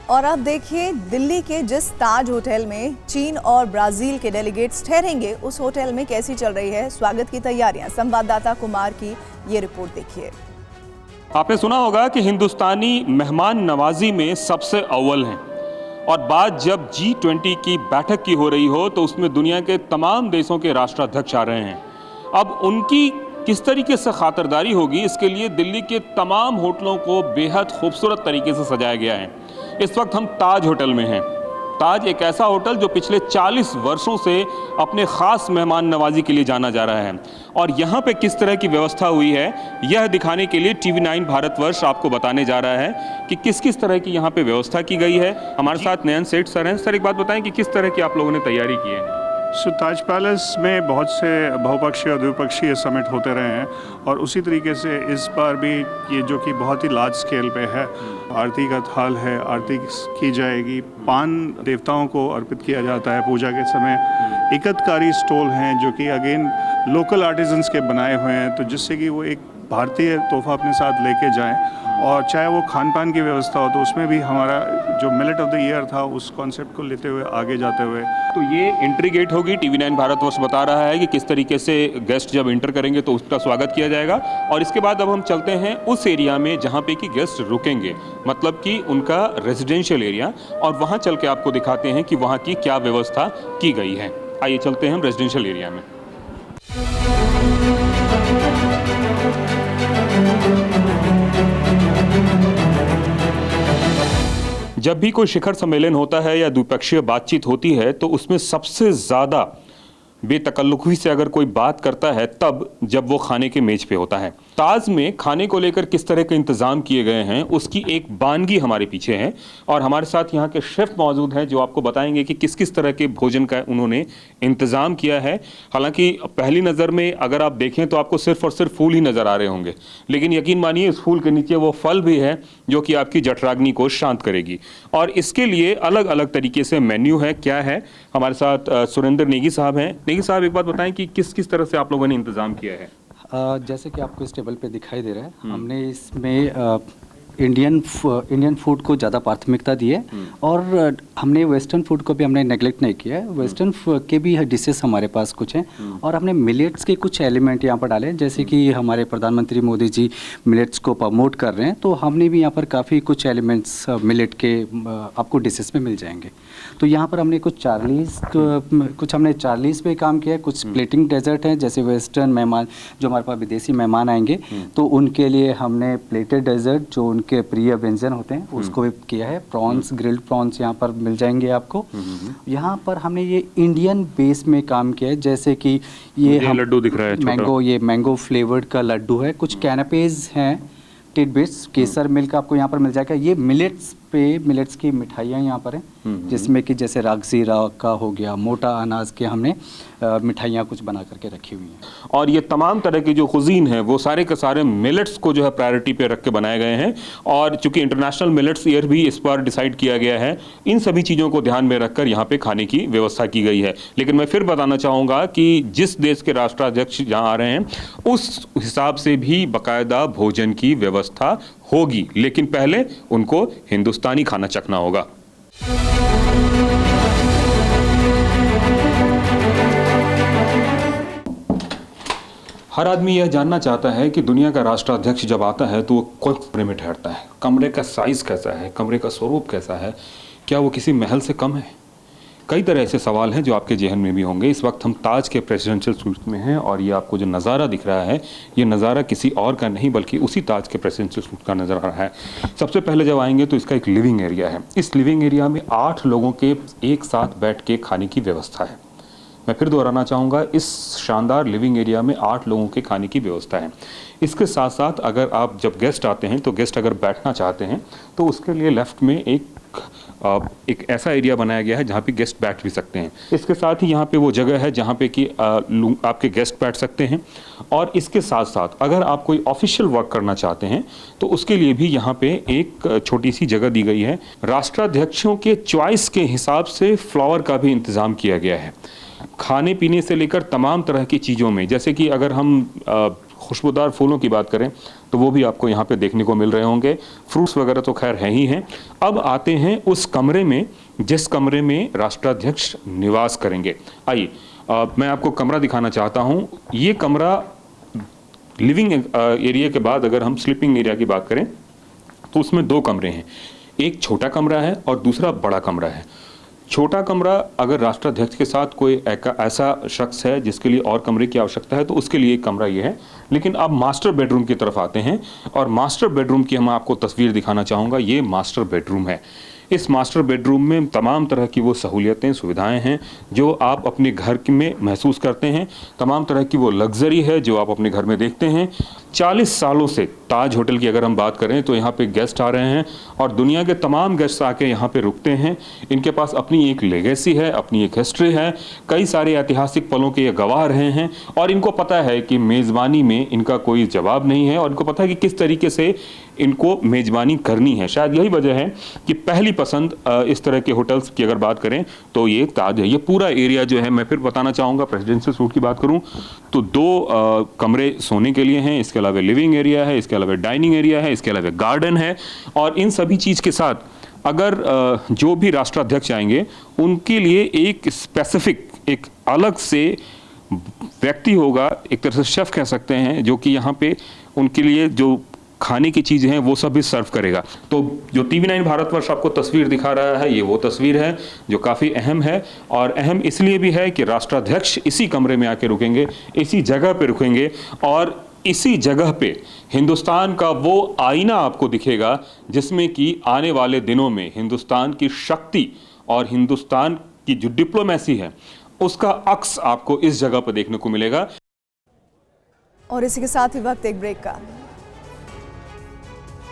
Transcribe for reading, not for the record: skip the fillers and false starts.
और अब देखिए दिल्ली के जिस ताज होटल में चीन और ब्राजील के डेलीगेट्स ठहरेंगे, उस होटल में कैसी चल रही है स्वागत की तैयारियां। संवाददाता कुमार की ये रिपोर्ट देखिए। आपने सुना होगा कि हिंदुस्तानी मेहमान नवाजी में सबसे अव्वल हैं और बात जब G20 की बैठक की हो रही हो तो उसमें दुनिया के तमाम देशों के राष्ट्राध्यक्ष आ रहे हैं। अब उनकी किस तरीके से खातिरदारी होगी, इसके लिए दिल्ली के तमाम होटलों को बेहद खूबसूरत तरीके से सजाया गया है। इस वक्त हम ताज होटल में हैं। ताज एक ऐसा होटल जो पिछले 40 वर्षों से अपने ख़ास मेहमान नवाजी के लिए जाना जा रहा है और यहाँ पे किस तरह की व्यवस्था हुई है यह दिखाने के लिए TV9 भारतवर्ष आपको बताने जा रहा है कि किस किस तरह की यहाँ पे व्यवस्था की गई है। हमारे साथ नयन सेठ सर हैं। सर, एक बात बताएं कि किस तरह की आप लोगों ने तैयारी की है। ताज पैलेस में बहुत से बहुपक्षीय और द्विपक्षीय समिट होते रहे हैं और उसी तरीके से इस बार भी ये जो कि बहुत ही लार्ज स्केल पे है, आरती का थाल है, आरती की जाएगी, पान देवताओं को अर्पित किया जाता है पूजा के समय। इकतकारी स्टॉल हैं जो कि अगेन लोकल आर्टिजन्स के बनाए हुए हैं, तो जिससे कि वो एक भारतीय तोहफा अपने साथ लेके जाएं। और चाहे वो खान पान की व्यवस्था हो तो उसमें भी हमारा जो मिलेट ऑफ द ईयर था उस कॉन्सेप्ट को लेते हुए आगे जाते हुए। तो ये एंट्री गेट होगी। TV9 भारतवर्ष बता रहा है कि किस तरीके से गेस्ट जब इंटर करेंगे तो उसका स्वागत किया जाएगा और इसके बाद अब हम चलते हैं उस एरिया में जहाँ पे कि गेस्ट रुकेंगे, मतलब कि उनका रेजिडेंशियल एरिया, और वहाँ चल के आपको दिखाते हैं कि वहाँ की क्या व्यवस्था की गई है। आइए चलते हैं हम रेजिडेंशियल एरिया में। जब भी कोई शिखर सम्मेलन होता है या द्विपक्षीय बातचीत होती है तो उसमें सबसे ज़्यादा बेतकल्लुफ़ी से अगर कोई बात करता है तब जब वो खाने के मेज पे होता है। ताज में खाने को लेकर किस तरह के इंतज़ाम किए गए हैं उसकी एक वानगी हमारे पीछे है और हमारे साथ यहाँ के शेफ़ मौजूद हैं जो आपको बताएंगे कि किस किस तरह के भोजन का उन्होंने इंतज़ाम किया है। हालांकि पहली नज़र में अगर आप देखें तो आपको सिर्फ और सिर्फ फूल ही नज़र आ रहे होंगे, लेकिन यकीन मानिए इस फूल के नीचे वो फल भी है जो कि आपकी जठराग्नि को शांत करेगी और इसके लिए अलग अलग तरीके से मेन्यू है। क्या है, हमारे साथ सुरेंद्र नेगी साहब हैं। नेगी साहब, एक बात बताएं कि किस किस तरह से आप लोगों ने इंतज़ाम किया है। जैसे कि आपको इस टेबल पे दिखाई दे रहा है, हमने इसमें इंडियन फूड को ज़्यादा प्राथमिकता दी है और हमने वेस्टर्न फूड को भी हमने नेगलेक्ट नहीं किया है। वेस्टर्न के भी डिशेस हमारे पास कुछ हैं और हमने मिलेट्स के कुछ एलिमेंट यहाँ पर डाले हैं, जैसे कि हमारे प्रधानमंत्री मोदी जी मिलेट्स को प्रमोट कर रहे हैं, तो हमने भी यहाँ पर काफ़ी कुछ एलिमेंट्स मिलेट के आपको डिशेस में मिल जाएंगे। तो यहाँ पर हमने कुछ चार्लीस पे काम किया है। कुछ प्लेटिंग डेजर्ट हैं, जैसे वेस्टर्न मेहमान जो हमारे पास विदेशी मेहमान आएंगे तो उनके लिए हमने प्लेटेड डेजर्ट जो के प्रिय व्यंजन होते हैं उसको भी किया है। प्रॉन्स, ग्रिल्ड प्रॉन्स यहाँ पर मिल जाएंगे आपको। यहाँ पर हमने ये इंडियन बेस में काम किया है, जैसे कि ये लड्डू दिख रहा है मैंगो, ये मैंगो फ्लेवर्ड का लड्डू है। कुछ कैनपेज हैं, टिडबिट्स, केसर मिल्क आपको यहाँ पर मिल जाएगा। ये मिलेट्स की मिठाइयाँ यहाँ पर हैं, जिसमें कि जैसे रागजीरा का हो गया, मोटा अनाज के हमने मिठाइयाँ कुछ बना करके रखी हुई हैं। और ये तमाम तरह की जो कुजीन है वो सारे के सारे मिलेट्स को जो है प्रायोरिटी पे रख के बनाए गए हैं और चूंकि इंटरनेशनल मिलेट्स ईयर भी इस बार डिसाइड किया गया है, इन सभी चीज़ों को ध्यान में रखकर यहाँ पे खाने की व्यवस्था की गई है। लेकिन मैं फिर बताना चाहूँगा कि जिस देश के राष्ट्राध्यक्ष जहाँ आ रहे हैं उस हिसाब से भी बाकायदा भोजन की व्यवस्था होगी, लेकिन पहले उनको हिंदुस्तानी खाना चखना होगा। हर आदमी यह जानना चाहता है कि दुनिया का राष्ट्राध्यक्ष जब आता है तो वो कौन कमरे में ठहरता है, कमरे का साइज़ कैसा है, कमरे का स्वरूप कैसा है, क्या वो किसी महल से कम है। कई तरह ऐसे सवाल हैं जो आपके जहन में भी होंगे। इस वक्त हम ताज के प्रेसिडेंशियल सूट में हैं और ये आपको जो नज़ारा दिख रहा है ये नज़ारा किसी और का नहीं बल्कि उसी ताज के प्रेसिडेंशियल सूट का नज़र आ रहा है। सबसे पहले जब आएंगे तो इसका एक लिविंग एरिया है। इस लिविंग एरिया में 8 लोगों के एक साथ बैठ के खाने की व्यवस्था है। मैं फिर दोहराना चाहूँगा, इस शानदार लिविंग एरिया में 8 लोगों के खाने की व्यवस्था है। इसके साथ साथ अगर आप जब गेस्ट आते हैं तो गेस्ट अगर बैठना चाहते हैं तो उसके लिए लेफ़्ट में एक ऐसा एरिया बनाया गया है जहाँ पे गेस्ट बैठ भी सकते हैं। इसके साथ ही यहाँ पे वो जगह है जहाँ पे कि आपके गेस्ट बैठ सकते हैं और इसके साथ साथ अगर आप कोई ऑफिशियल वर्क करना चाहते हैं तो उसके लिए भी यहाँ पे एक छोटी सी जगह दी गई है। राष्ट्राध्यक्षों के चॉइस के हिसाब से फ्लावर का भी इंतज़ाम किया गया है। खाने पीने से लेकर तमाम तरह की चीज़ों में, जैसे कि अगर हम खुशबूदार फूलों की बात करें तो वो भी आपको यहाँ पे देखने को मिल रहे होंगे। फ्रूट्स वगैरह तो खैर है ही हैं। अब आते हैं उस कमरे में जिस कमरे में राष्ट्राध्यक्ष निवास करेंगे। आइए मैं आपको कमरा दिखाना चाहता हूँ। ये कमरा लिविंग एरिया के बाद अगर हम स्लीपिंग एरिया की बात करें तो उसमें 2 कमरे हैं। एक छोटा कमरा है और दूसरा बड़ा कमरा है। छोटा कमरा अगर राष्ट्राध्यक्ष के साथ कोई ऐसा शख्स है जिसके लिए और कमरे की आवश्यकता है तो उसके लिए एक कमरा ये है। लेकिन अब मास्टर बेडरूम की तरफ आते हैं और मास्टर बेडरूम की हम आपको तस्वीर दिखाना चाहूँगा। ये मास्टर बेडरूम है। इस मास्टर बेडरूम में तमाम तरह की वो सहूलियतें सुविधाएं हैं जो आप अपने घर में महसूस करते हैं। तमाम तरह की वो लग्जरी है जो आप अपने घर में देखते हैं। 40 सालों से ताज होटल की अगर हम बात करें तो यहाँ पे गेस्ट आ रहे हैं और दुनिया के तमाम गेस्ट आके यहाँ पे रुकते हैं। इनके पास अपनी एक लेगेसी है, अपनी एक हिस्ट्री है। कई सारे ऐतिहासिक पलों के ये गवाह रहे हैं और इनको पता है कि मेज़बानी में इनका कोई जवाब नहीं है और इनको पता है कि किस तरीके से इनको मेज़बानी करनी है। शायद यही वजह है कि पहली पसंद इस तरह के होटल्स की अगर बात करें तो ये ताज है। ये पूरा एरिया जो है, मैं फिर बताना चाहूँगा, प्रेसिडेंशियल सूट की बात करूँ तो 2 कमरे सोने के लिए हैं, इसके अलावा लिविंग एरिया है, इसके अलावा डाइनिंग एरिया है, इसके अलावा गार्डन है। और इन सभी चीज़ के साथ अगर जो भी राष्ट्राध्यक्ष आएंगे उनके लिए एक स्पेसिफिक, एक अलग से व्यक्ति होगा, एक तरह से शेफ कह सकते हैं, जो कि यहाँ पे उनके लिए जो खाने की चीज़ें हैं वो सब भी सर्व करेगा। तो जो TV9 भारतवर्ष आपको तस्वीर दिखा रहा है ये वो तस्वीर है जो काफ़ी अहम है। और अहम इसलिए भी है कि राष्ट्राध्यक्ष इसी कमरे में आके रुकेंगे, इसी जगह पे रुकेंगे और इसी जगह पे हिंदुस्तान का वो आईना आपको दिखेगा जिसमें कि आने वाले दिनों में हिंदुस्तान की शक्ति और हिंदुस्तान की जो डिप्लोमेसी है उसका अक्स आपको इस जगह पर देखने को मिलेगा। और इसी के साथ ही वक्त एक ब्रेक का।